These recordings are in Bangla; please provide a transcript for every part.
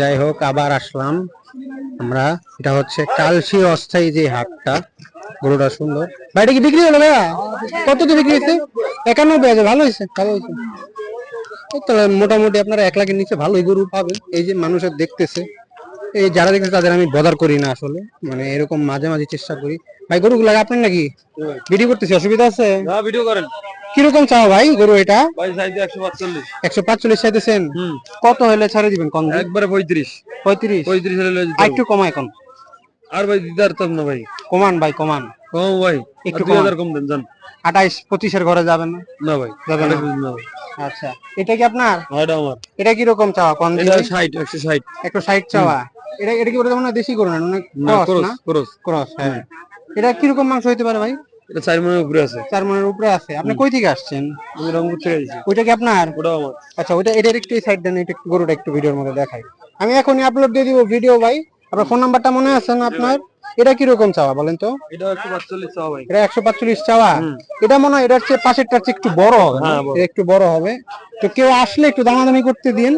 যাই হোক আবার আসলাম আমরা। এটা হচ্ছে কালসি অস্থায়ী যে হাটটা, গরুটা সুন্দর। ভাইটা কি বিক্রি হলো ভাইয়া? কত দিয়ে বিক্রি হয়েছে? 91 আছে, ভালো হয়েছে ভালো হয়েছে। এই তো মোটামুটি আপনারা 1 লাখের নিচে ভালোই গরু পাবেন। এই যে মানুষের দেখতেছে, এই যারা দেখতেছে তাদের আমি বদার করি না আসলে, মানে এরকম মাঝে মাঝে চেষ্টা করি। ভাই গরুগুলো আপনার নাকি? ভিডিও করতেছি, অসুবিধা আছে? ভিডিও করেন কিরকম চাও ভাই গরু এটা? ভাই, চাইতে 145। 145 চাইতেছেন? হুম, কত হলে ছাড়ে দিবেন কম দিয়ে? একবারে 35। 35? 35 হলে লয়ে যেতে আর হবে। একটু কমায় এখন। আর ভাই দিতে পারতাম না ভাই। কমান ভাই কমান। কম ভাই, একটু একটু 2000 কম দেন জান। 28-25 এর ঘরে যাবেন না? না ভাই, যাবে না? না ভাই। আচ্ছা, এটা কি আপনার? এটা আমার। এটা কি রকম চাওয়া কোন এটা দিন? 60, 160। 160 চাওয়া। এটা এটা কি বলে মনে হয় দেশি গরু না, অনেক না, ক্রস ক্রস না? ক্রস। ক্রস, হ্যাঁ। এটা কি রকম মাংস হইতে পারে ভাই? এটা 4 মনের উপরে আছে। 4 মনের উপরে আছে। আপনি কই থেকে আসছেন? আমি রংপুর থেকে আইছি। ওইটা কি আপনার? ওটাও আমার। আচ্ছা, ওইটা এটার একটু এই সাইড দেন, এটা একটু গরুটা একটু ভিডিওর মধ্যে দেখাই। আমি এখনই আপলোড দিয়ে দিব ভিডিও ভাই। আপনার ফোন নাম্বারটা মনে আছে না আপনার? এটা কি রকম চাওয়া বলেন তো? এটা 145 চাও ভাই। এটা 145 চাওয়া। হুম। এটা মনে হয় এটার চেয়ে পাশেরটার চেয়ে একটু বড় হবে না? হ্যাঁ, বড়। এটা একটু বড় হবে। তো কেউ আসলে একটু দামাদামি করতে দিন।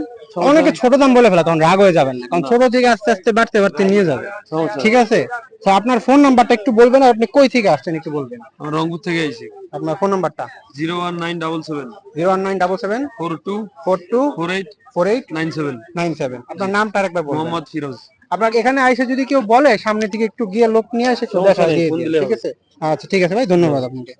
অনেকে ছোট দাম বলে ফেলা, তখন রাগ হয়ে যাবেন না, কারণ ছোট থেকে আস্তে আস্তে বাড়তে বাড়তে নিয়ে যাবে। সমস্যা ঠিক আছে? তো আপনার ফোন নাম্বারটা একটু বলবেন, আর আপনি কই থেকে আসছেন একটু বলবেন। আমি রংপুর থেকে আইছি। আপনার ফোন নাম্বারটা? 01977 01977 42 42 48 48 97। 97। আপনার নামটা আরেকবার বলবেন। মোহাম্মদ ফিরোজ। আপনাকে এখানে আইসে যদি কেউ বলে সামনে থেকে একটু গিয়ে লোক নিয়ে আসে, একটু সমস্যা দেখা নেই, দিয়ে ফোন দিন, দিলে ঠিক হবে। আছে? আচ্ছা ঠিক আছে ভাই, ধন্যবাদ আপনাকে।